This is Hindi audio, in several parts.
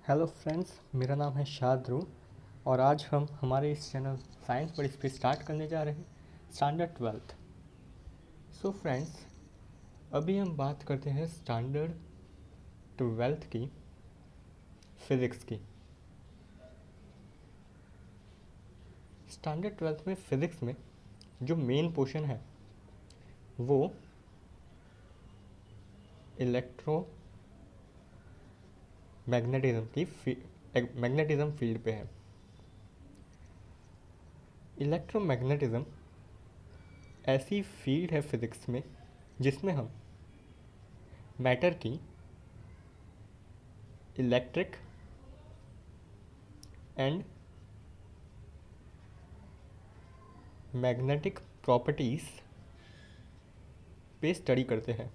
हेलो फ्रेंड्स, मेरा नाम है शाद्रू और आज हम हमारे इस चैनल साइंस पर इस पर स्टार्ट करने जा रहे हैं स्टैंडर्ड ट्वेल्थ। सो फ्रेंड्स, अभी हम बात करते हैं स्टैंडर्ड ट्वेल्थ की फ़िज़िक्स की। स्टैंडर्ड ट्वेल्थ में फ़िज़िक्स में जो मेन पोर्शन है वो इलेक्ट्रो मैग्नेटिज्म फील्ड पे है। इलेक्ट्रोमैग्नेटिज्म ऐसी फील्ड है फिज़िक्स में जिसमें हम मैटर की इलेक्ट्रिक एंड मैग्नेटिक प्रॉपर्टीज़ पे स्टडी करते हैं।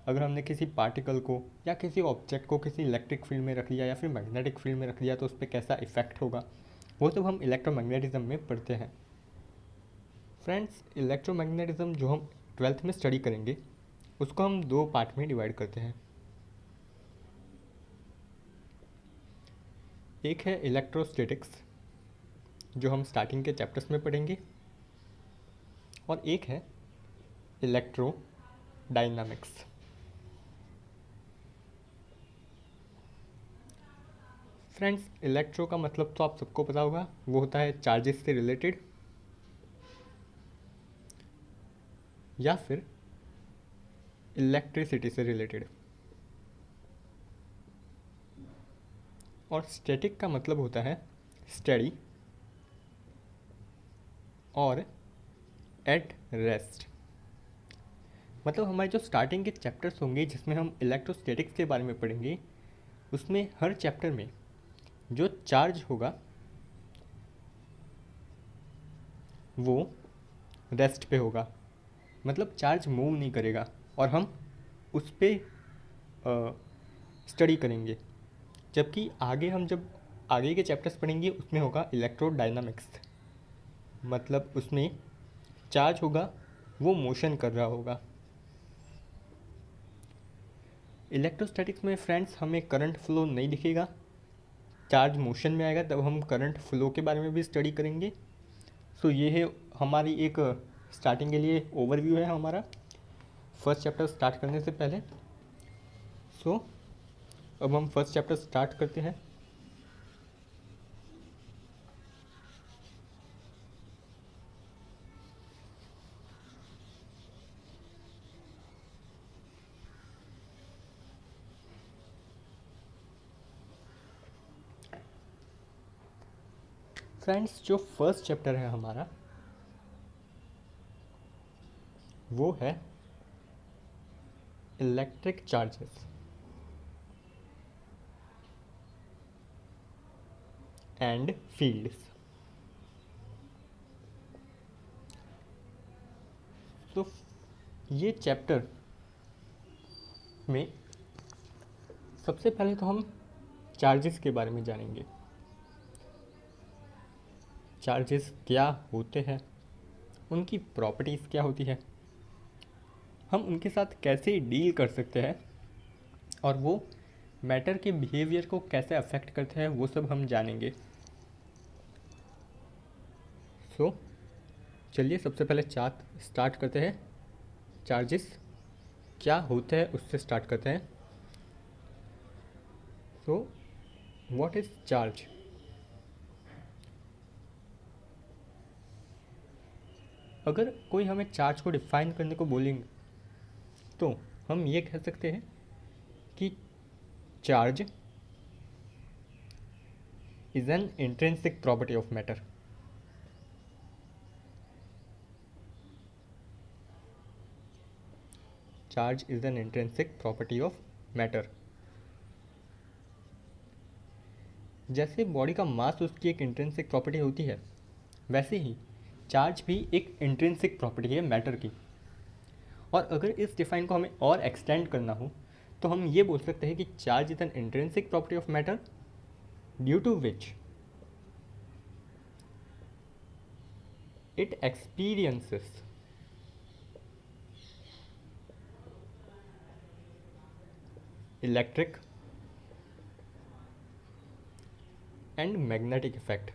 अगर हमने किसी पार्टिकल को या किसी ऑब्जेक्ट को किसी इलेक्ट्रिक फील्ड में रख लिया या फिर मैग्नेटिक फील्ड में रख लिया तो उस पर कैसा इफेक्ट होगा, वो सब हम इलेक्ट्रोमैग्नेटिज्म में पढ़ते हैं। फ्रेंड्स, इलेक्ट्रोमैग्नेटिज्म जो हम ट्वेल्थ में स्टडी करेंगे उसको हम दो पार्ट में डिवाइड करते हैं। एक है इलेक्ट्रोस्टैटिक्स जो हम स्टार्टिंग के चैप्टर्स में पढ़ेंगे, और एक है इलेक्ट्रो डायनामिक्स। फ्रेंड्स, इलेक्ट्रो का मतलब तो आप सबको पता होगा, वो होता है चार्जेस से रिलेटेड या फिर इलेक्ट्रिसिटी से रिलेटेड, और स्टैटिक का मतलब होता है स्टडी और एट रेस्ट। मतलब हमारे जो स्टार्टिंग के चैप्टर्स होंगे जिसमें हम इलेक्ट्रोस्टैटिक्स के बारे में पढ़ेंगे, उसमें हर चैप्टर में जो चार्ज होगा वो रेस्ट पे होगा, मतलब चार्ज मूव नहीं करेगा और हम उस पर स्टडी करेंगे। जबकि आगे हम जब आगे के चैप्टर्स पढ़ेंगे उसमें होगा इलेक्ट्रोडायनामिक्स, मतलब उसमें चार्ज होगा, वो मोशन कर रहा होगा। इलेक्ट्रोस्टैटिक्स में फ्रेंड्स हमें करंट फ्लो नहीं दिखेगा, चार्ज मोशन में आएगा तब हम करंट फ्लो के बारे में भी स्टडी करेंगे। सो ये है हमारी एक स्टार्टिंग के लिए ओवरव्यू है हमारा फर्स्ट चैप्टर स्टार्ट करने से पहले। सो अब हम फर्स्ट चैप्टर स्टार्ट करते हैं। फ्रेंड्स, जो फर्स्ट चैप्टर है हमारा वो है इलेक्ट्रिक चार्जेस एंड फील्ड्स। तो ये चैप्टर में सबसे पहले तो हम चार्जेस के बारे में जानेंगे। चार्जेस क्या होते हैं, उनकी प्रॉपर्टीज़ क्या होती है, हम उनके साथ कैसे डील कर सकते हैं और वो मैटर के बिहेवियर को कैसे अफेक्ट करते हैं, वो सब हम जानेंगे। सो चलिए सबसे पहले चार्ट स्टार्ट करते हैं। चार्जेस क्या होते हैं उससे स्टार्ट करते हैं। So what is charge? अगर कोई हमें चार्ज को डिफाइन करने को बोलेंगे तो हम ये कह सकते हैं कि charge is an intrinsic property of matter. Charge is an intrinsic property of matter. जैसे बॉडी का मास उसकी एक इंट्रिंसिक प्रॉपर्टी होती है, वैसे ही चार्ज भी एक इंट्रिंसिक प्रॉपर्टी है मैटर की। और अगर इस डिफाइन को हमें और एक्सटेंड करना हो तो हम ये बोल सकते हैं कि charge is an intrinsic property of matter due to which it experiences electric and magnetic effect.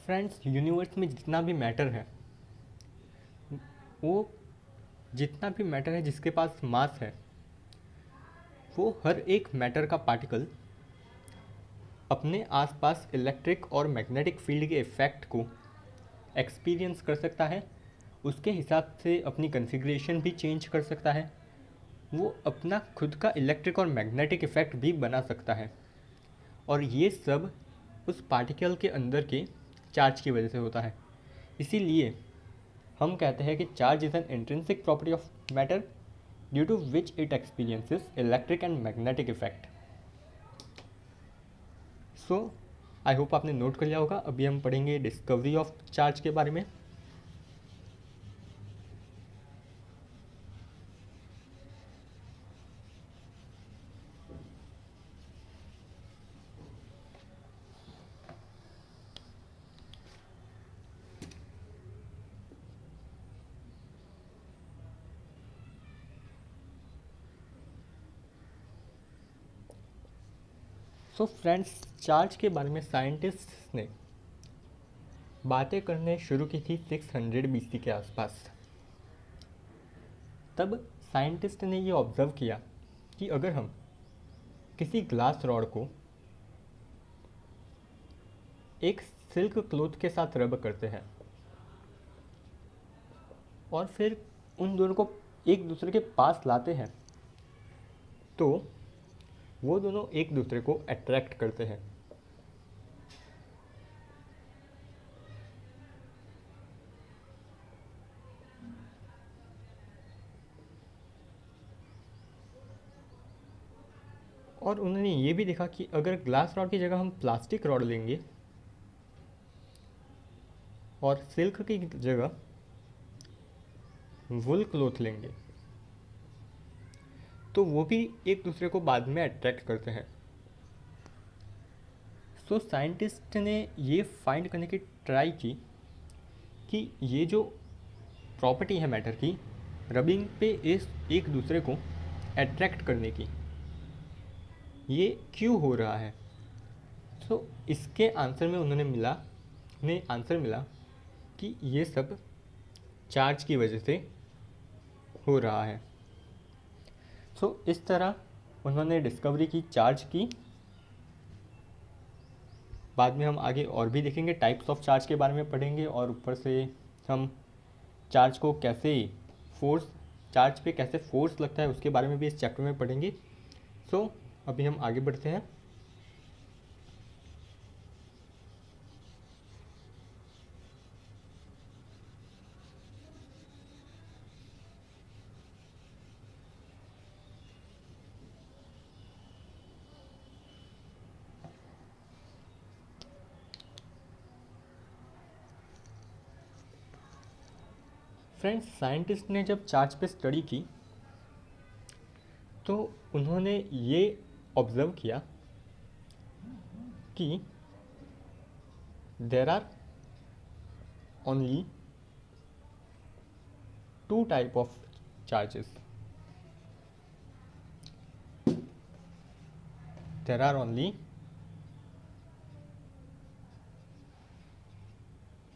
Friends, universe में जितना भी मैटर है, वो जितना भी मैटर है जिसके पास मास है, वो हर एक मैटर का पार्टिकल अपने आसपास इलेक्ट्रिक और मैग्नेटिक फील्ड के इफ़ेक्ट को एक्सपीरियंस कर सकता है, उसके हिसाब से अपनी कन्फिग्रेशन भी चेंज कर सकता है, वो अपना खुद का इलेक्ट्रिक और मैग्नेटिक इफ़ेक्ट भी बना सकता है। और ये सब उस पार्टिकल के अंदर के चार्ज की वजह से होता है। इसीलिए हम कहते हैं कि charge is an intrinsic property of matter due to which it experiences electric and magnetic effect. So I hope आपने नोट कर लिया होगा। अभी हम पढ़ेंगे डिस्कवरी ऑफ चार्ज के बारे में। सो फ्रेंड्स, चार्ज के बारे में साइंटिस्ट ने बातें करने शुरू की थी 600 BC के आसपास। तब साइंटिस्ट ने ये ऑब्ज़र्व किया कि अगर हम किसी ग्लास रॉड को एक सिल्क क्लॉथ के साथ रब करते हैं और फिर उन दोनों को एक दूसरे के पास लाते हैं, तो वो दोनों एक दूसरे को अट्रैक्ट करते हैं। और उन्होंने ये भी देखा कि अगर ग्लास रॉड की जगह हम प्लास्टिक रॉड लेंगे और सिल्क की जगह वुल क्लॉथ लेंगे, तो वो भी एक दूसरे को बाद में अट्रैक्ट करते हैं। सो साइंटिस्ट ने ये फाइंड करने की ट्राई की कि ये जो प्रॉपर्टी है मैटर की, रबिंग पे इस एक दूसरे को अट्रैक्ट करने की, ये क्यों हो रहा है। सो इसके आंसर में उन्हें आंसर मिला कि ये सब चार्ज की वजह से हो रहा है। सो इस तरह उन्होंने डिस्कवरी की चार्ज की। बाद में हम आगे और भी देखेंगे, टाइप्स ऑफ चार्ज के बारे में पढ़ेंगे, और ऊपर से हम चार्ज को कैसे चार्ज पे कैसे फोर्स लगता है उसके बारे में भी इस चैप्टर में पढ़ेंगे। सो अभी हम आगे बढ़ते हैं। फ्रेंड्स, साइंटिस्ट ने जब चार्ज पे स्टडी की तो उन्होंने ये ऑब्ज़र्व किया कि there are only two type of charges. There are only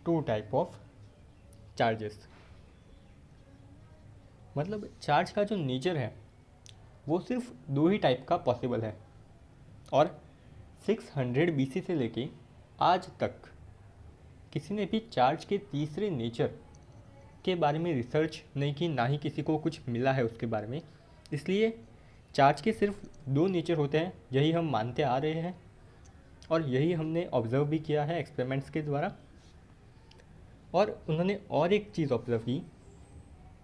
two type of charges. मतलब चार्ज का जो नेचर है वो सिर्फ दो ही टाइप का पॉसिबल है। और 600 BC से लेके आज तक किसी ने भी चार्ज के तीसरे नेचर के बारे में रिसर्च नहीं की, ना ही किसी को कुछ मिला है उसके बारे में। इसलिए चार्ज के सिर्फ दो नेचर होते हैं, यही हम मानते आ रहे हैं और यही हमने ऑब्ज़र्व भी किया है एक्सपेरिमेंट्स के द्वारा। और उन्होंने और एक चीज़ ऑब्ज़र्व की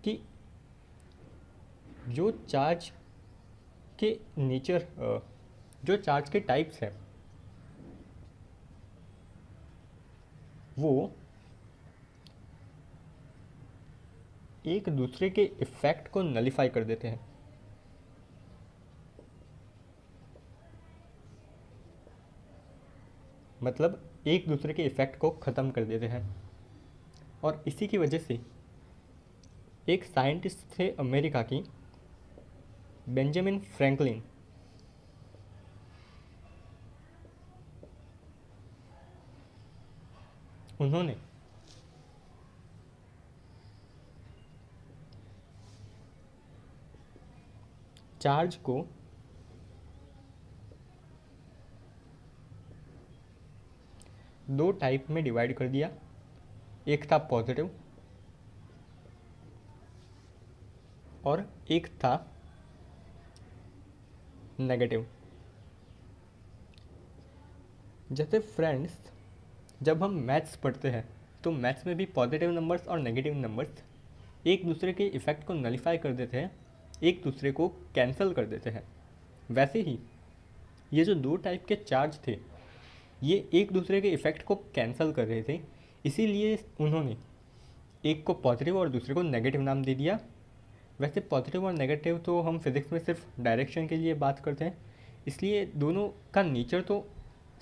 कि जो चार्ज के नेचर जो चार्ज के टाइप्स हैं वो एक दूसरे के इफ़ेक्ट को नलीफाई कर देते हैं। मतलब एक दूसरे के इफ़ेक्ट को ख़त्म कर देते हैं। और इसी की वजह से एक साइंटिस्ट थे अमेरिका की, बेंजामिन फ्रैंकलिन। उन्होंने चार्ज को दो टाइप में डिवाइड कर दिया। एक था पॉजिटिव और एक था नेगेटिव। जैसे फ्रेंड्स, जब हम मैथ्स पढ़ते हैं तो मैथ्स में भी पॉजिटिव नंबर्स और नेगेटिव नंबर्स एक दूसरे के इफ़ेक्ट को नलीफाई कर देते हैं, एक दूसरे को कैंसिल कर देते हैं। वैसे ही ये जो दो टाइप के चार्ज थे, ये एक दूसरे के इफ़ेक्ट को कैंसिल कर रहे थे, इसीलिए उन्होंने एक को पॉजिटिव और दूसरे को नेगेटिव नाम दे दिया। वैसे पॉजिटिव और नेगेटिव तो हम फिज़िक्स में सिर्फ डायरेक्शन के लिए बात करते हैं, इसलिए दोनों का नेचर तो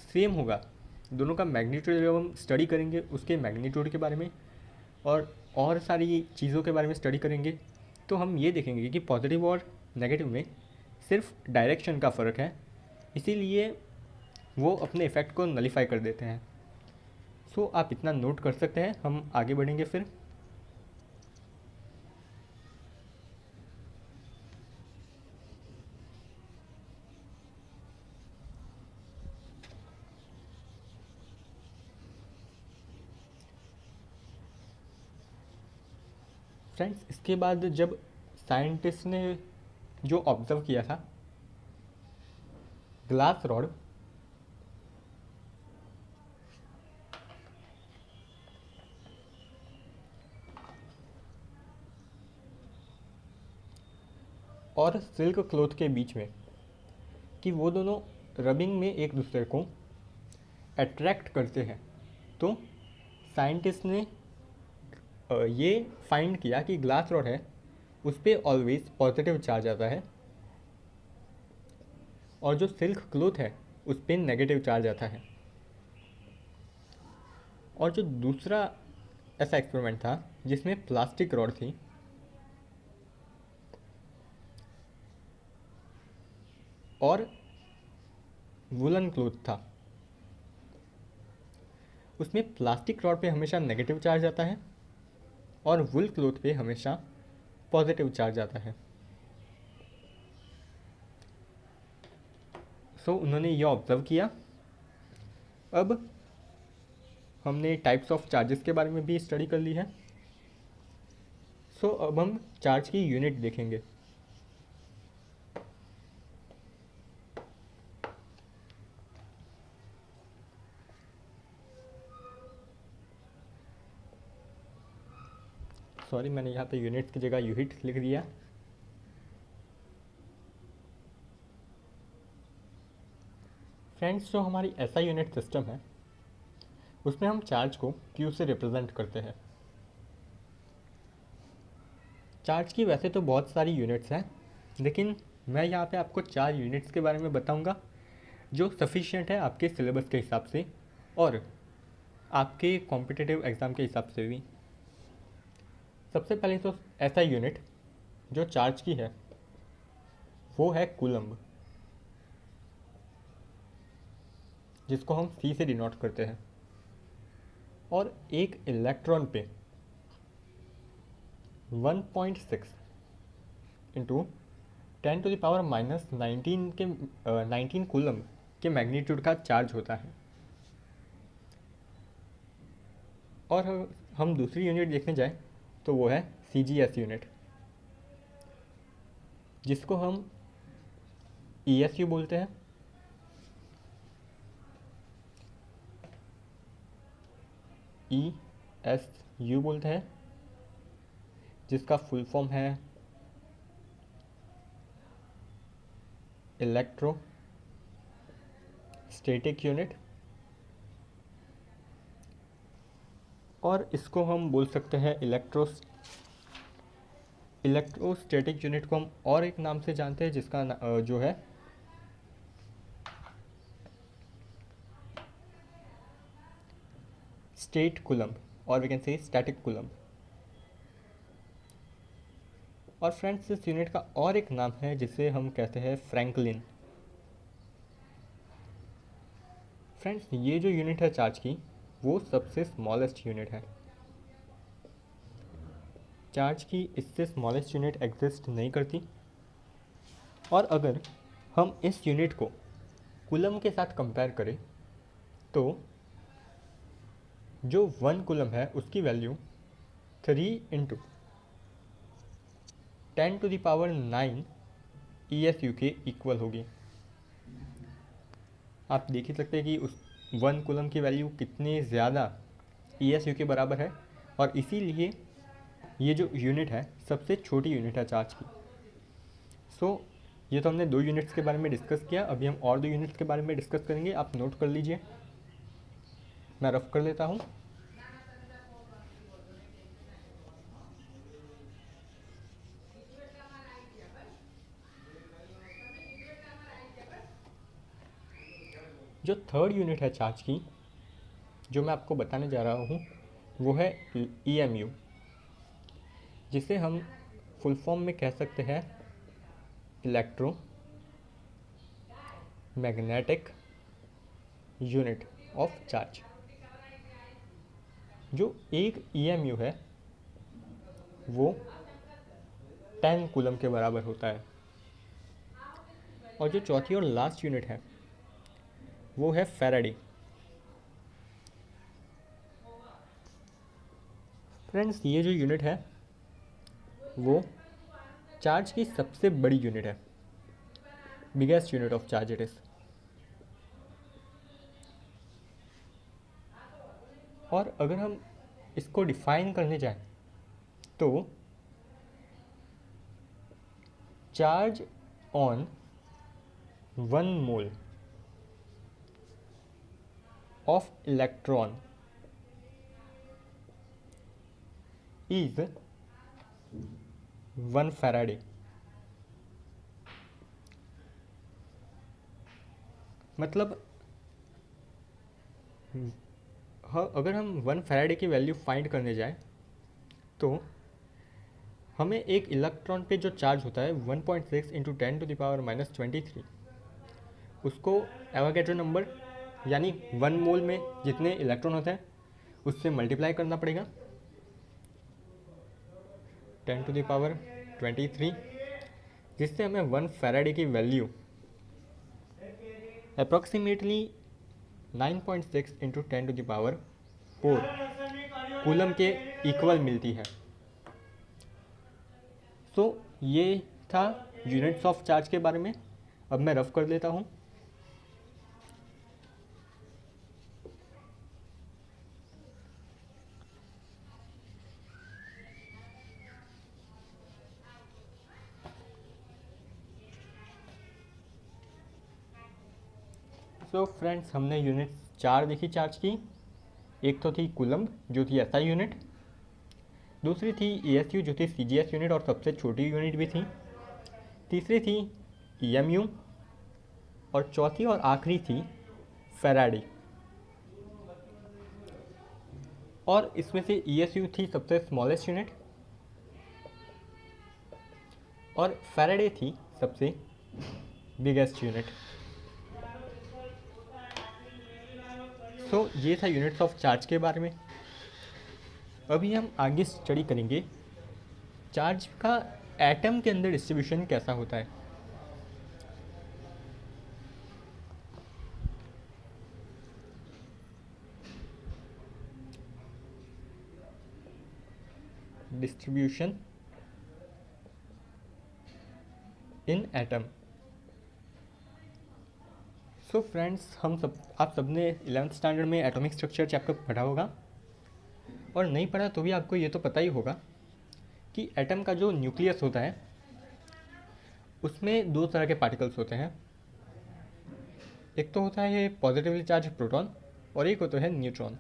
सेम होगा। दोनों का मैग्नीट्यूड जब हम स्टडी करेंगे उसके मैग्नीट्यूड के बारे में और सारी चीज़ों के बारे में स्टडी करेंगे, तो हम ये देखेंगे कि पॉजिटिव और नेगेटिव में सिर्फ डायरेक्शन का फ़र्क है, इसीलिए वो अपने इफ़ेक्ट को नलीफाई कर देते हैं। सो आप इतना नोट कर सकते हैं, हम आगे बढ़ेंगे फिर। फ्रेंड्स, इसके बाद जब साइंटिस्ट ने जो ऑब्ज़र्व किया था, ग्लास रॉड और सिल्क क्लॉथ के बीच में कि वो दोनों रबिंग में एक दूसरे को अट्रैक्ट करते हैं, तो साइंटिस्ट ने ये फाइंड किया कि ग्लास रॉड है उस पर ऑलवेज पॉजिटिव चार्ज आता है और जो सिल्क क्लॉथ है उस पर नेगेटिव चार्ज आता है। और जो दूसरा ऐसा एक्सपेरिमेंट था जिसमें प्लास्टिक रॉड थी और वुलन क्लॉथ था, उसमें प्लास्टिक रॉड पे हमेशा नेगेटिव चार्ज आता है और वुल क्लॉथ पे हमेशा पॉजिटिव चार्ज आता है। सो उन्होंने ये ऑब्ज़र्व किया। अब हमने टाइप्स ऑफ चार्जेस के बारे में भी स्टडी कर ली है। सो अब हम चार्ज की यूनिट देखेंगे। सॉरी, मैंने यहाँ पे यूनिट्स की जगह यूनिट लिख दिया। फ्रेंड्स, जो हमारी ऐसा यूनिट सिस्टम है उसमें हम चार्ज को क्यू से रिप्रेजेंट करते हैं। चार्ज की वैसे तो बहुत सारी यूनिट्स हैं, लेकिन मैं यहाँ पे आपको 4 यूनिट्स के बारे में बताऊँगा जो सफिशिएंट है आपके सिलेबस के हिसाब से और आपके कॉम्पिटिटिव एग्ज़ाम के हिसाब से भी। सबसे पहले तो ऐसा यूनिट जो चार्ज की है वो है कूलम्ब, जिसको हम C से डिनोट करते हैं। और एक इलेक्ट्रॉन पे 1.6 इंटू 10⁻⁻19 के 19 कूलम्ब के मैग्नीट्यूड का चार्ज होता है। और हम दूसरी यूनिट देखने जाए तो वो है CGS यूनिट, जिसको हम ESU बोलते हैं। ESU बोलते हैं, जिसका फुल फॉर्म है इलेक्ट्रो स्टैटिक यूनिट। और इसको हम बोल सकते हैं इलेक्ट्रोस्टैटिक यूनिट को हम और एक नाम से जानते हैं, जिसका जो है स्टेट कूलम्ब, और we can say static coulomb. और फ्रेंड्स इस यूनिट का और एक नाम है जिसे हम कहते हैं फ्रैंकलिन। फ्रेंड्स ये जो यूनिट है चार्ज की वो सबसे स्मॉलेस्ट यूनिट है। चार्ज की इससे स्मॉलेस्ट यूनिट एग्जिस्ट नहीं करती। और अगर हम इस यूनिट को कूलम के साथ कंपेयर करें तो जो 1 कूलम है उसकी वैल्यू 3 इंटू 10⁹ ESU के इक्वल होगी। आप देख ही सकते हैं कि उस 1 कूलम की वैल्यू कितनी ज़्यादा ESU के बराबर है, और इसीलिए ये जो यूनिट है सबसे छोटी यूनिट है चार्ज की। सो ये तो हमने 2 यूनिट्स के बारे में डिस्कस किया। अभी हम और 2 यूनिट्स के बारे में डिस्कस करेंगे। आप नोट कर लीजिए, मैं रफ कर लेता हूँ। जो 3rd यूनिट है चार्ज की जो मैं आपको बताने जा रहा हूँ वो है EMU, जिसे हम फुल फॉर्म में कह सकते हैं electro magnetic unit of charge. जो एक EMU है वो 10 कूलम के बराबर होता है। और जो चौथी और लास्ट यूनिट है वो है फैराडे। फ्रेंड्स ये जो यूनिट है वो चार्ज की सबसे बड़ी यूनिट है, biggest unit of charge it is. और अगर हम इसको डिफाइन करने जाएं तो charge on 1 mole of electron is 1 Faraday। मतलब अगर हम 1 फैराडे की वैल्यू फाइंड करने जाए तो हमें एक इलेक्ट्रॉन पे जो चार्ज होता है 1.6 इंटू 10⁻⁻23 उसको एवोगैड्रो नंबर यानी 1 मोल में जितने इलेक्ट्रॉन होते हैं उससे मल्टीप्लाई करना पड़ेगा 10⁻23, जिससे हमें 1 फैराडे की वैल्यू अप्रॉक्सीमेटली 9.6 इंटू 10⁴ कूलम के इक्वल मिलती है। सो ये था यूनिट्स ऑफ चार्ज के बारे में। अब मैं रफ कर देता हूँ। सो फ्रेंड्स हमने यूनिट 4 देखी चार्ज की। एक तो थी कूलम्ब जो थी SI यूनिट, दूसरी थी ESU जो थी CGS यूनिट और सबसे छोटी यूनिट भी थी, तीसरी थी EMU और चौथी और आखिरी थी फैराडे। और इसमें से ESU थी सबसे स्मॉलेस्ट यूनिट और फैराडे थी सबसे बिगेस्ट यूनिट। सो ये था यूनिट्स ऑफ चार्ज के बारे में। अभी हम आगे स्टडी करेंगे चार्ज का एटम के अंदर डिस्ट्रीब्यूशन कैसा होता है। Distribution in atom. So friends आप सबने 11th स्टैंडर्ड में एटॉमिक स्ट्रक्चर चैप्टर पढ़ा होगा, और नहीं पढ़ा तो भी आपको ये तो पता ही होगा कि एटम का जो न्यूक्लियस होता है उसमें 2 तरह के पार्टिकल्स होते हैं। एक तो होता है ये पॉजिटिवली चार्ज प्रोटॉन और एक होता है न्यूट्रॉन।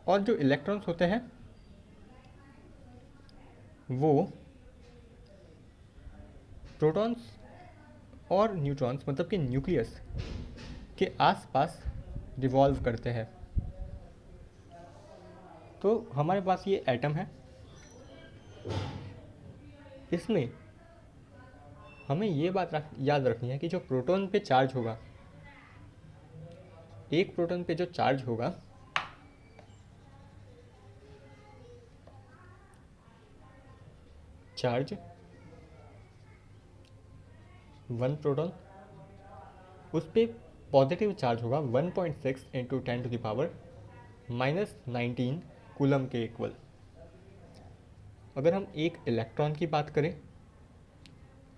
और जो इलेक्ट्रॉन्स होते हैं वो प्रोटॉन्स और न्यूट्रॉन्स मतलब कि न्यूक्लियस के आसपास रिवॉल्व करते हैं। तो हमारे पास ये एटम है। इसमें हमें ये बात याद रखनी है कि जो प्रोटॉन पे चार्ज होगा, एक प्रोटॉन पे जो चार्ज होगा चार्ज 1 प्रोटॉन, उस पर पॉजिटिव चार्ज होगा 1.6 इंटू 10⁻⁻19 कूलम के इक्वल। अगर हम एक इलेक्ट्रॉन की बात करें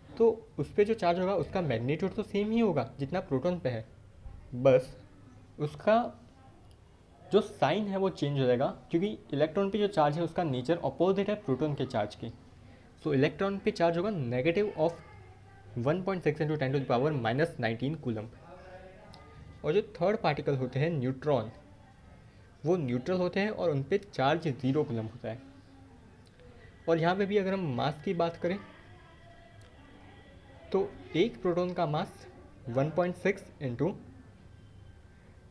तो उस पर जो चार्ज होगा उसका मैग्नीट्यूड तो सेम ही होगा जितना प्रोटॉन पे है, बस उसका जो साइन है वो चेंज हो जाएगा, क्योंकि इलेक्ट्रॉन पे जो चार्ज है उसका नेचर अपोजिट है प्रोटॉन के चार्ज के। सो इलेक्ट्रॉन पे चार्ज होगा नेगेटिव ऑफ 1.6 इंटू 10⁻⁻19 कूलम। और जो थर्ड पार्टिकल होते हैं न्यूट्रॉन, वो न्यूट्रल होते हैं और उन पर चार्ज 0 कूलम होता है। और यहाँ पे भी अगर हम मास की बात करें तो एक प्रोटॉन का मास 1.6 इंटू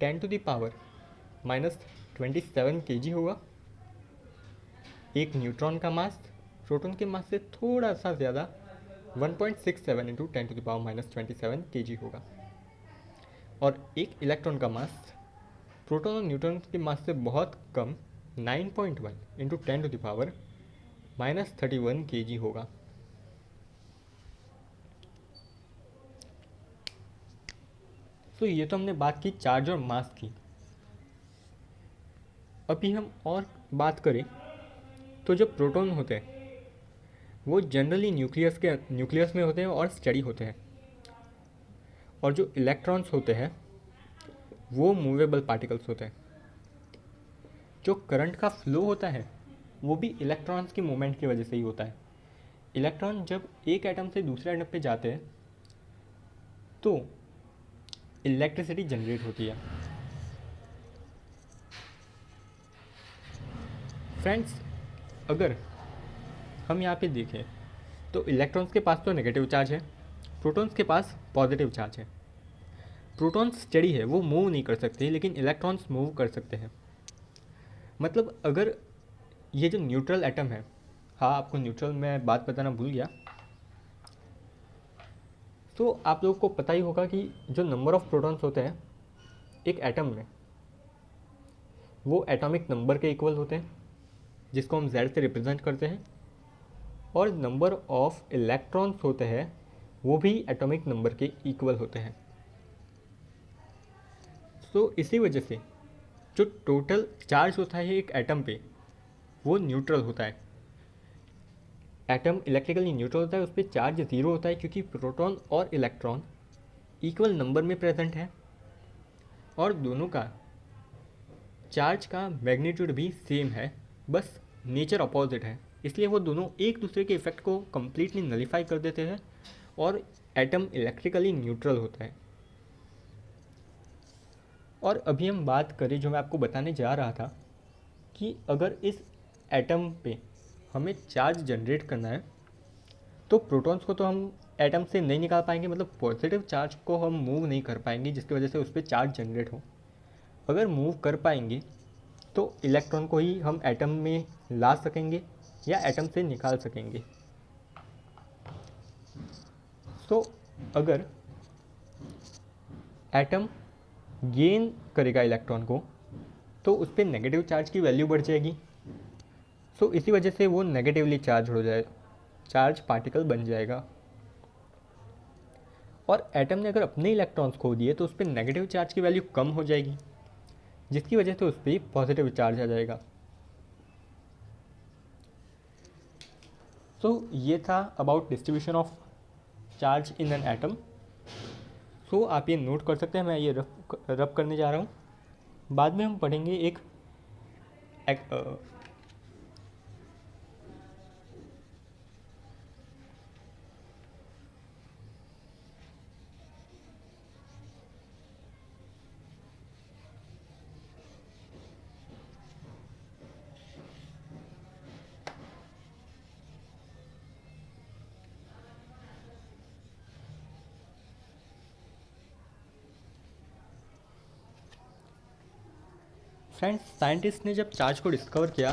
10⁻⁻27 kg होगा। एक न्यूट्रॉन का मास प्रोटॉन के मास से थोड़ा सा ज़्यादा 1.67 इंटू 10⁻⁻27 kg होगा। और एक इलेक्ट्रॉन का मास प्रोटॉन और न्यूट्रॉन के मास से बहुत कम 9.1 इंटू 10⁻31 kg होगा। तो ये तो हमने बात की चार्ज और मास की। अभी हम और बात करें तो जो प्रोटॉन होते हैं वो जनरली न्यूक्लियस में होते हैं और स्टडी होते हैं, और जो इलेक्ट्रॉन्स होते हैं वो मूवेबल पार्टिकल्स होते हैं। जो करंट का फ्लो होता है वो भी इलेक्ट्रॉन्स की मूवमेंट की वजह से ही होता है। इलेक्ट्रॉन जब एक एटम से दूसरे एटम पे जाते हैं तो इलेक्ट्रिसिटी जनरेट होती है। फ्रेंड्स, अगर हम यहाँ पे देखें तो इलेक्ट्रॉन्स के पास तो नेगेटिव चार्ज है, प्रोटॉन्स के पास पॉजिटिव चार्ज है। प्रोटॉन्स स्टेडी है, वो मूव नहीं कर सकते, लेकिन इलेक्ट्रॉन्स मूव कर सकते हैं। मतलब अगर ये जो न्यूट्रल एटम है, हाँ आपको न्यूट्रल में बात बताना भूल गया, तो आप लोगों को पता ही होगा कि जो नंबर ऑफ प्रोटॉन्स होते हैं एक एटम में वो एटॉमिक नंबर के इक्वल होते हैं, जिसको हम Z से रिप्रेजेंट करते हैं। और नंबर ऑफ इलेक्ट्रॉन्स होते हैं वो भी एटॉमिक नंबर के इक्वल होते हैं। तो इसी वजह से जो टोटल चार्ज होता है एक एटम पे वो न्यूट्रल होता है। एटम इलेक्ट्रिकली न्यूट्रल होता है, उस पर चार्ज 0 होता है, क्योंकि प्रोटॉन और इलेक्ट्रॉन इक्वल नंबर में प्रेजेंट है और दोनों का चार्ज का मैग्नीट्यूड भी सेम है, बस नेचर अपोजिट है। इसलिए वो दोनों एक दूसरे के इफेक्ट को कम्प्लीटली नलीफाई कर देते हैं और एटम इलेक्ट्रिकली न्यूट्रल होता है। और अभी हम बात करें, जो मैं आपको बताने जा रहा था, कि अगर इस एटम पे हमें चार्ज जनरेट करना है तो प्रोटॉन्स को तो हम एटम से नहीं निकाल पाएंगे, मतलब पॉजिटिव चार्ज को हम मूव नहीं कर पाएंगे जिसकी वजह से उस पर चार्ज जनरेट हो। अगर मूव कर पाएंगे तो इलेक्ट्रॉन को ही हम एटम में ला सकेंगे या एटम से निकाल सकेंगे। तो अगर एटम गेन करेगा इलेक्ट्रॉन को तो उस पर नेगेटिव चार्ज की वैल्यू बढ़ जाएगी। सो इसी वजह से वो नेगेटिवली चार्ज हो जाए, चार्ज पार्टिकल बन जाएगा। और एटम ने अगर अपने इलेक्ट्रॉन्स खो दिए तो उस पर नेगेटिव चार्ज की वैल्यू कम हो जाएगी, जिसकी वजह से उस पर पॉजिटिव चार्ज आ जाएगा। सो ये था about distribution of charge in an atom. So आप ये नोट कर सकते हैं, मैं ये रब करने जा रहा हूँ। बाद में हम पढ़ेंगे एक फ्रेंड्स, साइंटिस्ट ने जब चार्ज को डिस्कवर किया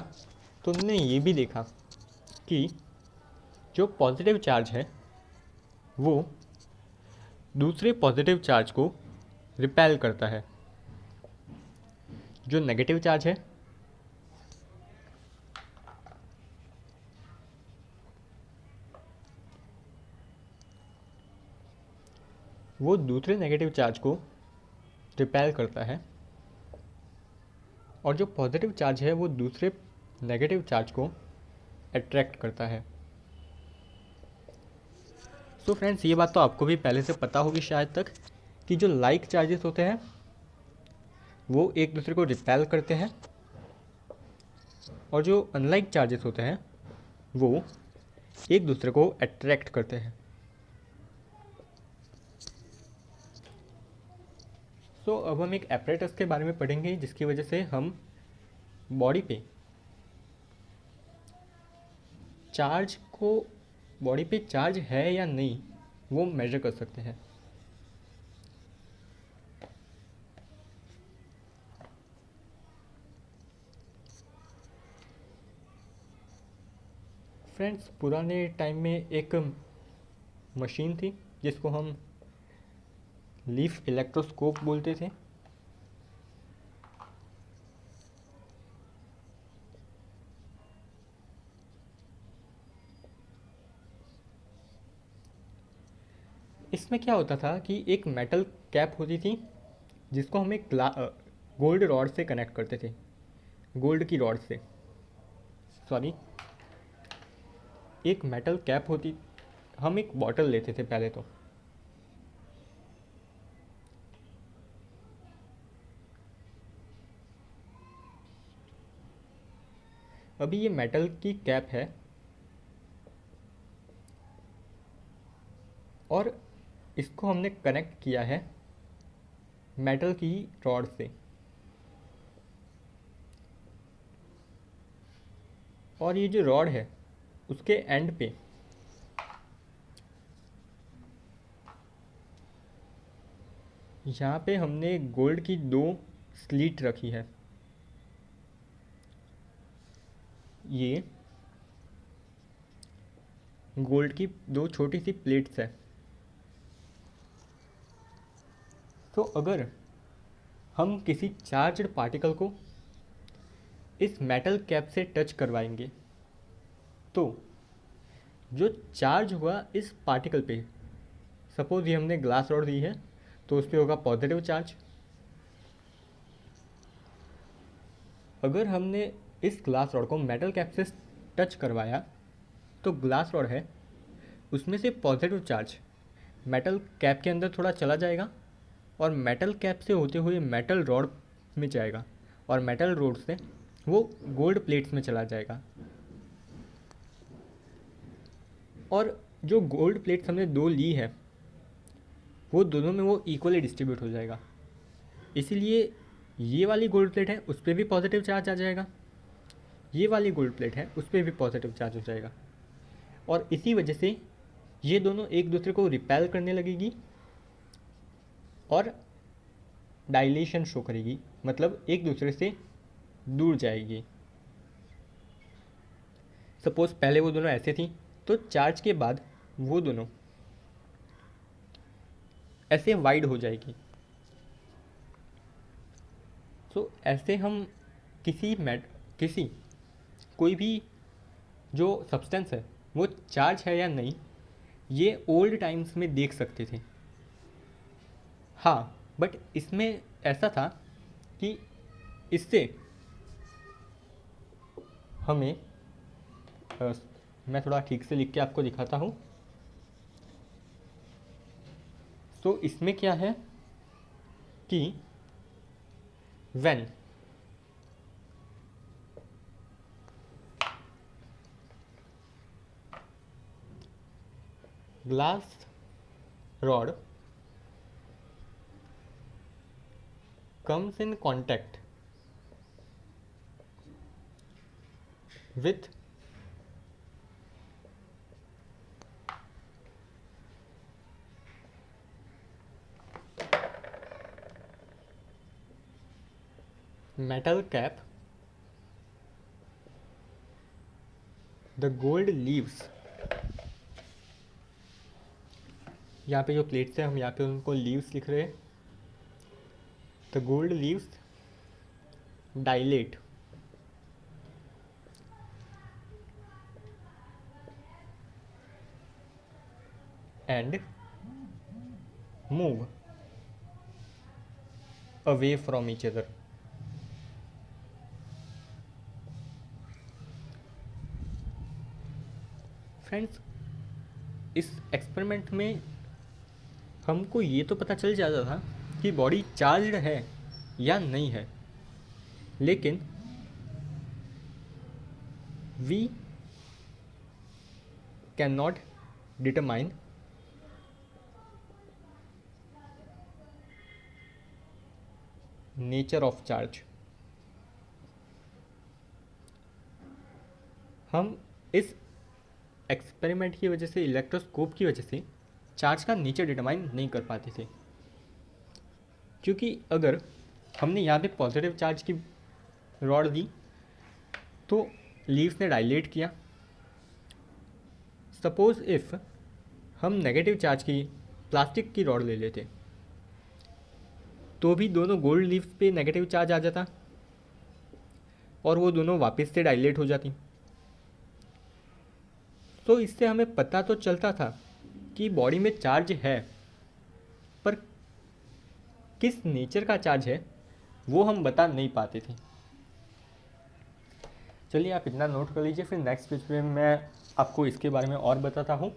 तो उन्होंने ये भी देखा कि जो पॉजिटिव चार्ज है वो दूसरे पॉजिटिव चार्ज को रिपेल करता है। जो नेगेटिव चार्ज है वो दूसरे नेगेटिव चार्ज को रिपेल करता है, और जो पॉजिटिव चार्ज है वो दूसरे नेगेटिव चार्ज को अट्रैक्ट करता है। सो फ्रेंड्स, ये बात तो आपको भी पहले से पता होगी शायद तक कि जो लाइक चार्जेस होते हैं वो एक दूसरे को रिपेल करते हैं, और जो अनलाइक चार्जेस होते हैं वो एक दूसरे को अट्रैक्ट करते हैं। तो अब हम एक एपरेटस के बारे में पढ़ेंगे जिसकी वजह से हम बॉडी पे चार्ज को, बॉडी पे चार्ज है या नहीं वो मेजर कर सकते हैं। फ्रेंड्स, पुराने टाइम में एक मशीन थी जिसको हम लीफ इलेक्ट्रोस्कोप बोलते थे। इसमें क्या होता था कि एक मेटल कैप होती थी जिसको हम एक गोल्ड रॉड से कनेक्ट करते थे, गोल्ड की रॉड से, सॉरी, एक मेटल कैप होती, हम एक बॉटल लेते थे पहले तो, अभी ये मेटल की कैप है और इसको हमने कनेक्ट किया है मेटल की रॉड से, और ये जो रॉड है उसके एंड पे यहाँ पे हमने गोल्ड की 2 स्लीट रखी है। ये गोल्ड की 2 छोटी सी प्लेट्स है। तो अगर हम किसी चार्ज्ड पार्टिकल को इस मेटल कैप से टच करवाएंगे तो जो चार्ज हुआ इस पार्टिकल पे, सपोज ये हमने ग्लास रॉड दी है तो उस पर होगा पॉजिटिव चार्ज। अगर हमने इस ग्लास रॉड को मेटल कैप से टच करवाया तो ग्लास रॉड है उसमें से पॉजिटिव चार्ज मेटल कैप के अंदर थोड़ा चला जाएगा और मेटल कैप से होते हुए मेटल रॉड में जाएगा, और मेटल रॉड से वो गोल्ड प्लेट्स में चला जाएगा, और जो गोल्ड प्लेट्स हमने 2 ली है वो दोनों में वो इक्वली डिस्ट्रीब्यूट हो जाएगा। इसीलिए ये वाली गोल्ड प्लेट है उस पर भी पॉजिटिव चार्ज आ जाएगा, ये वाली गोल्ड प्लेट है उस पर भी पॉजिटिव चार्ज हो जाएगा, और इसी वजह से ये दोनों एक दूसरे को रिपेल करने लगेगी और डायलेशन शो करेगी, मतलब एक दूसरे से दूर जाएगी। सपोज पहले वो दोनों ऐसे थी तो चार्ज के बाद वो दोनों ऐसे वाइड हो जाएगी। तो ऐसे हम किसी कोई भी जो सब्सटेंस है वो चार्ज है या नहीं ये ओल्ड टाइम्स में देख सकते थे। हाँ, बट इसमें ऐसा था कि इससे हमें मैं थोड़ा ठीक से लिख के आपको दिखाता हूँ। तो इसमें क्या है कि when glass rod comes in contact with metal cap, the gold leaves यहाँ पे जो प्लेट्स हैं हम यहाँ पे उनको लीव्स लिख रहे हैं। The gold leaves dilate and move away from each other. Friends, इस एक्सपेरिमेंट में हमको ये तो पता चल जाता था कि बॉडी चार्ज्ड है या नहीं है, लेकिन we can not determine nature of charge. हम इस एक्सपेरिमेंट की वजह से, इलेक्ट्रोस्कोप की वजह से चार्ज का नेचर डिटरमाइन नहीं कर पाते थे, क्योंकि अगर हमने यहाँ पे पॉजिटिव चार्ज की रॉड दी तो लीव्स ने डायलेट किया। सपोज इफ़ हम नेगेटिव चार्ज की प्लास्टिक की रॉड ले लेते तो भी दोनों गोल्ड लीव्स पे नेगेटिव चार्ज आ जाता और वो दोनों वापस से डायलेट हो जाती। तो इससे हमें पता तो चलता था कि बॉडी में चार्ज है, पर किस नेचर का चार्ज है वो हम बता नहीं पाते थे। चलिए आप इतना नोट कर लीजिए, फिर नेक्स्ट पेज पे मैं आपको इसके बारे में और बताता हूँ।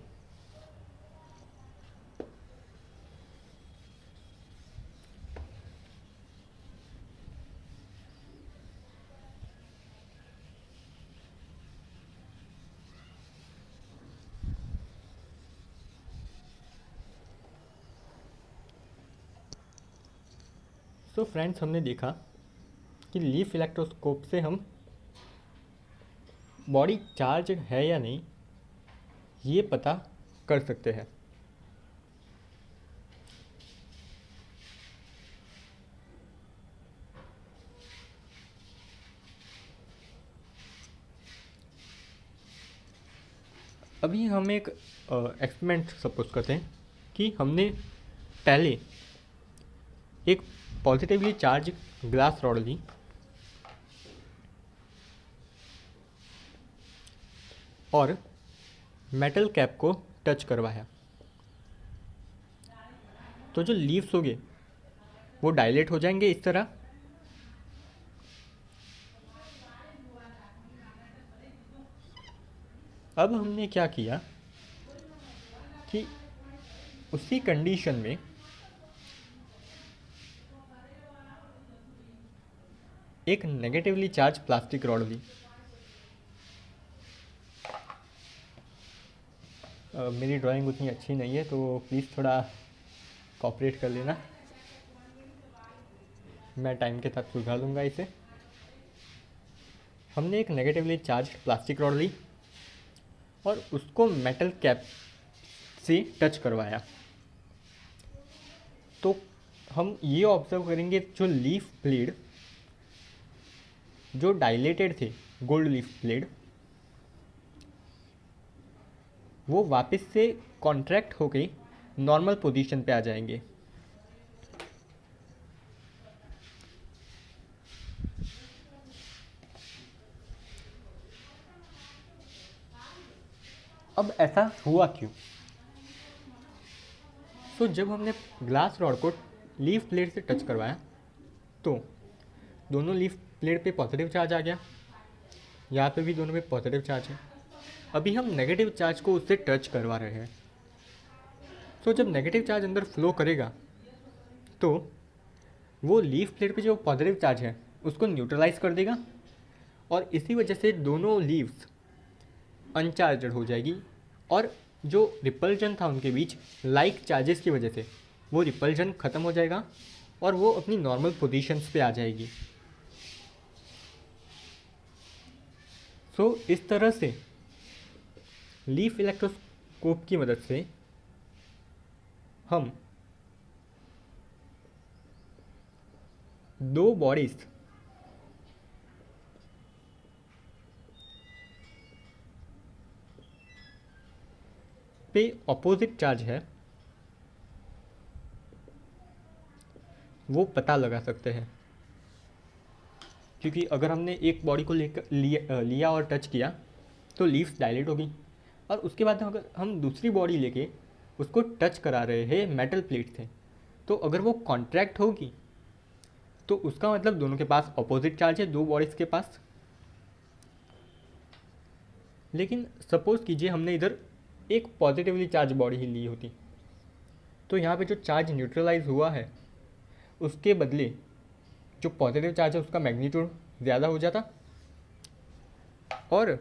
तो फ्रेंड्स, हमने देखा कि लीफ इलेक्ट्रोस्कोप से हम बॉडी चार्ज है या नहीं ये पता कर सकते हैं। अभी हम एक एक्सपेरिमेंट सपोज करते हैं कि हमने पहले एक पॉजिटिवली चार्ज ग्लास रॉड ली और मेटल कैप को टच करवाया, तो जो लीव्स होंगे वो डायलेट हो जाएंगे इस तरह। अब हमने क्या किया कि उसी कंडीशन में एक नेगेटिवली चार्ज प्लास्टिक रॉड ली। मेरी ड्राइंग उतनी अच्छी नहीं है तो प्लीज़ थोड़ा कोऑपरेट कर लेना, मैं टाइम के साथ सुधार लूँगा इसे। हमने एक नेगेटिवली चार्ज प्लास्टिक रॉड ली और उसको मेटल कैप से टच करवाया, तो हम ये ऑब्जर्व करेंगे जो लीफ ब्लेड जो डायलेटेड थे, गोल्ड लीफ ब्लेड, वो वापस से कॉन्ट्रैक्ट होके नॉर्मल पोजीशन पे आ जाएंगे। अब ऐसा हुआ क्यों? तो जब हमने ग्लास रॉड को लीफ प्लेट से टच करवाया तो दोनों लीफ प्लेट पे पॉजिटिव चार्ज आ गया, यहाँ पे भी दोनों पे पॉजिटिव चार्ज है। अभी हम नेगेटिव चार्ज को उससे टच करवा रहे हैं, तो जब नेगेटिव चार्ज अंदर फ्लो करेगा तो वो लीफ प्लेट पे जो पॉजिटिव चार्ज है उसको न्यूट्रलाइज कर देगा और इसी वजह से दोनों लीव्स अनचार्जड हो जाएगी और जो रिपल्जन था उनके बीच लाइक चार्जेस की वजह से वो रिपल्जन ख़त्म हो जाएगा और वो अपनी नॉर्मल पोजीशंस पे आ जाएगी। सो इस तरह से लीफ इलेक्ट्रोस्कोप की मदद से हम दो बॉडीज पे अपोजिट चार्ज है वो पता लगा सकते हैं। क्योंकि अगर हमने एक बॉडी को लेकर लिया और टच किया तो लीव्स डायलेट होगी, और उसके बाद अगर हम दूसरी बॉडी लेके उसको टच करा रहे हैं मेटल प्लेट से, तो अगर वो कॉन्ट्रैक्ट होगी तो उसका मतलब दोनों के पास अपोजिट चार्ज है, दो बॉडीज़ के पास। लेकिन सपोज़ कीजिए हमने इधर एक पॉजिटिवली चार्ज बॉडी ही ली होती, तो यहाँ पे जो चार्ज न्यूट्रलाइज हुआ है उसके बदले जो पॉजिटिव चार्ज है उसका मैग्नीट्यूड ज़्यादा हो जाता, और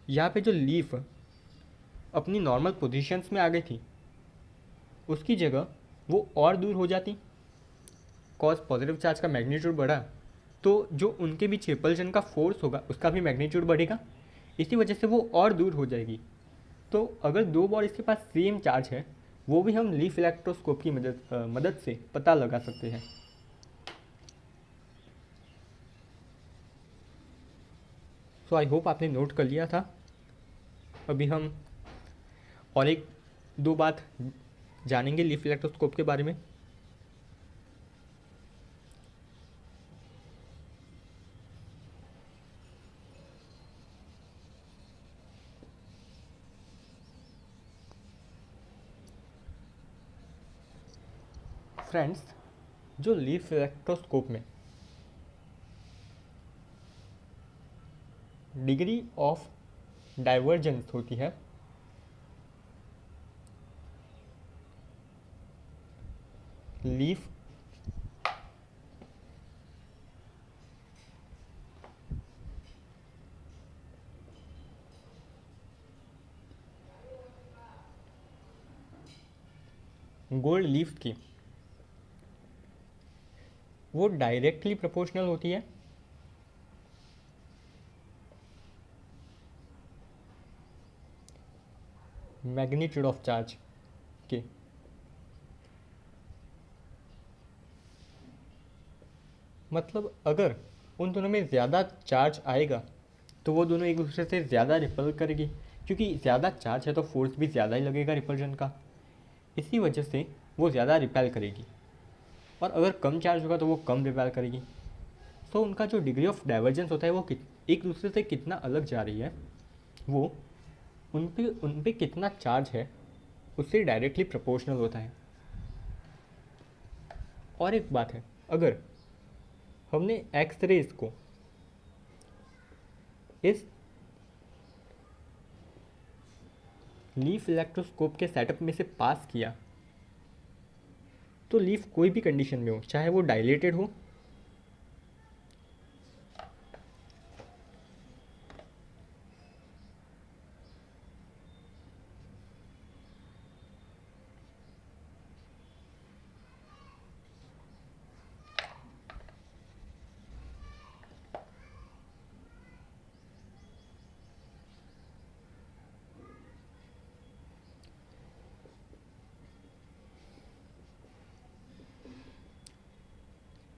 यहाँ पे जो लीफ अपनी नॉर्मल पोजीशंस में आ गई थी उसकी जगह वो और दूर हो जाती। कॉज पॉजिटिव चार्ज का मैग्नीट्यूड बढ़ा तो जो उनके बीच रिपल्शन का फोर्स होगा उसका भी मैग्नीट्यूड बढ़ेगा, इसी वजह से वो और दूर हो जाएगी। तो अगर दो बॉडीज़ के पास सेम चार्ज है वो भी हम लीफ इलेक्ट्रोस्कोप की मदद से पता लगा सकते हैं। सो आई होप आपने नोट कर लिया था। अभी हम और एक दो बात जानेंगे लीफ इलेक्ट्रोस्कोप के बारे में। फ्रेंड्स, जो लीफ इलेक्ट्रोस्कोप में डिग्री ऑफ डाइवर्जेंस होती है लीफ गोल्ड लीफ की वो डायरेक्टली प्रोपोर्शनल होती है मैग्नीट्यूड ऑफ चार्ज के। मतलब अगर उन दोनों में ज़्यादा चार्ज आएगा तो वो दोनों एक दूसरे से ज़्यादा रिपल करेगी, क्योंकि ज़्यादा चार्ज है तो फोर्स भी ज़्यादा ही लगेगा रिपल्जन का, इसी वजह से वो ज़्यादा रिपेल करेगी। और अगर कम चार्ज होगा तो वो कम रिपेल करेगी। तो उनका जो डिग्री ऑफ डाइवर्जेंस होता है वो एक दूसरे से कितना अलग जा रही है वो उन पे कितना चार्ज है उससे डायरेक्टली प्रोपोर्शनल होता है। और एक बात है, अगर हमने एक्सरेज को इस लीफ इलेक्ट्रोस्कोप के सेटअप में से पास किया तो लीफ कोई भी कंडीशन में हो, चाहे वो डायलेटेड हो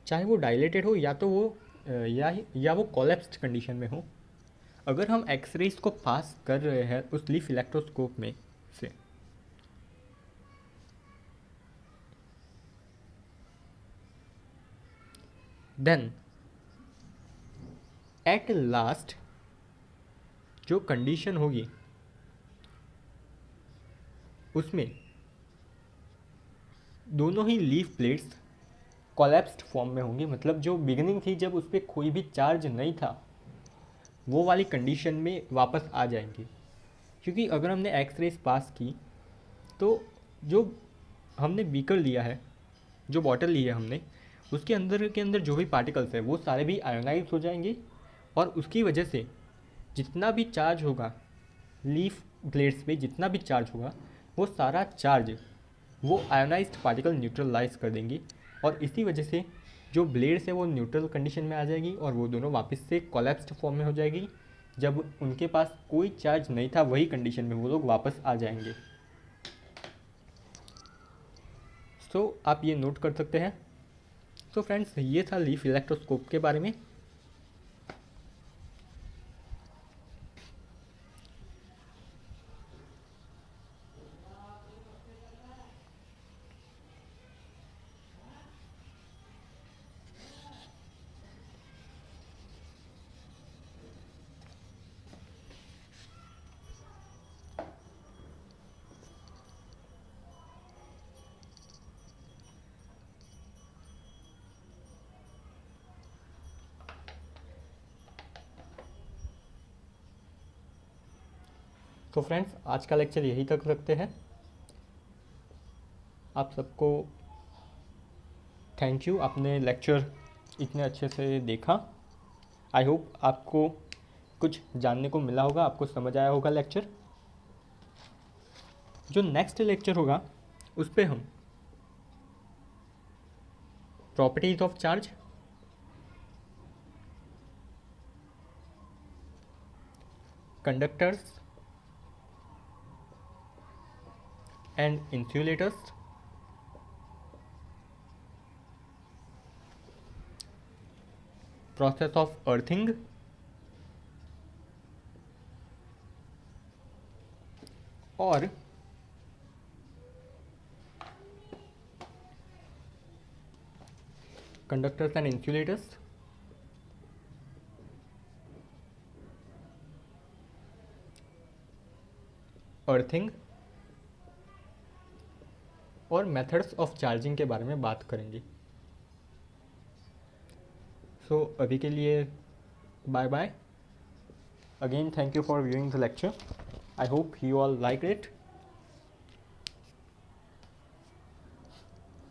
चाहे वो डायलेटेड हो या तो वो या वो कोलैप्स्ड कंडीशन में हो, अगर हम एक्सरेज को पास कर रहे हैं उस लीफ इलेक्ट्रोस्कोप में से देन एट लास्ट जो कंडीशन होगी उसमें दोनों ही लीफ प्लेट्स कोलैप्स्ड फॉर्म में होंगी। मतलब जो बिगिनिंग थी जब उस पर कोई भी चार्ज नहीं था वो वाली कंडीशन में वापस आ जाएंगी। क्योंकि अगर हमने एक्स रेज पास की तो जो हमने बीकर लिया है, जो बॉटल ली है हमने, उसके अंदर जो भी पार्टिकल्स है वो सारे भी आयोनाइज हो जाएंगे, और उसकी वजह से जितना भी चार्ज होगा लीफ प्लेट्स पे, जितना भी चार्ज होगा वो सारा चार्ज वो आयोनाइज्ड पार्टिकल न्यूट्रलाइज कर देंगी, और इसी वजह से जो ब्लेड्स है वो न्यूट्रल कंडीशन में आ जाएगी और वो दोनों वापस से कोलैप्स्ड फॉर्म में हो जाएगी। जब उनके पास कोई चार्ज नहीं था वही कंडीशन में वो लोग वापस आ जाएंगे। सो आप ये नोट कर सकते हैं। तो फ्रेंड्स, ये था लीफ इलेक्ट्रोस्कोप के बारे में। तो फ्रेंड्स, आज का लेक्चर यहीं तक रखते हैं। आप सबको थैंक यू, आपने लेक्चर इतने अच्छे से देखा। आई होप आपको कुछ जानने को मिला होगा, आपको समझ आया होगा लेक्चर। जो नेक्स्ट लेक्चर होगा उस पर हम properties of charge, conductors and insulators, process of earthing और कंडक्टर्स एंड इंसुलेटर्स, अर्थिंग और मेथड्स ऑफ चार्जिंग के बारे में बात करेंगे। सो अभी के लिए bye bye. Again thank you for viewing the lecture. I hope you all like it.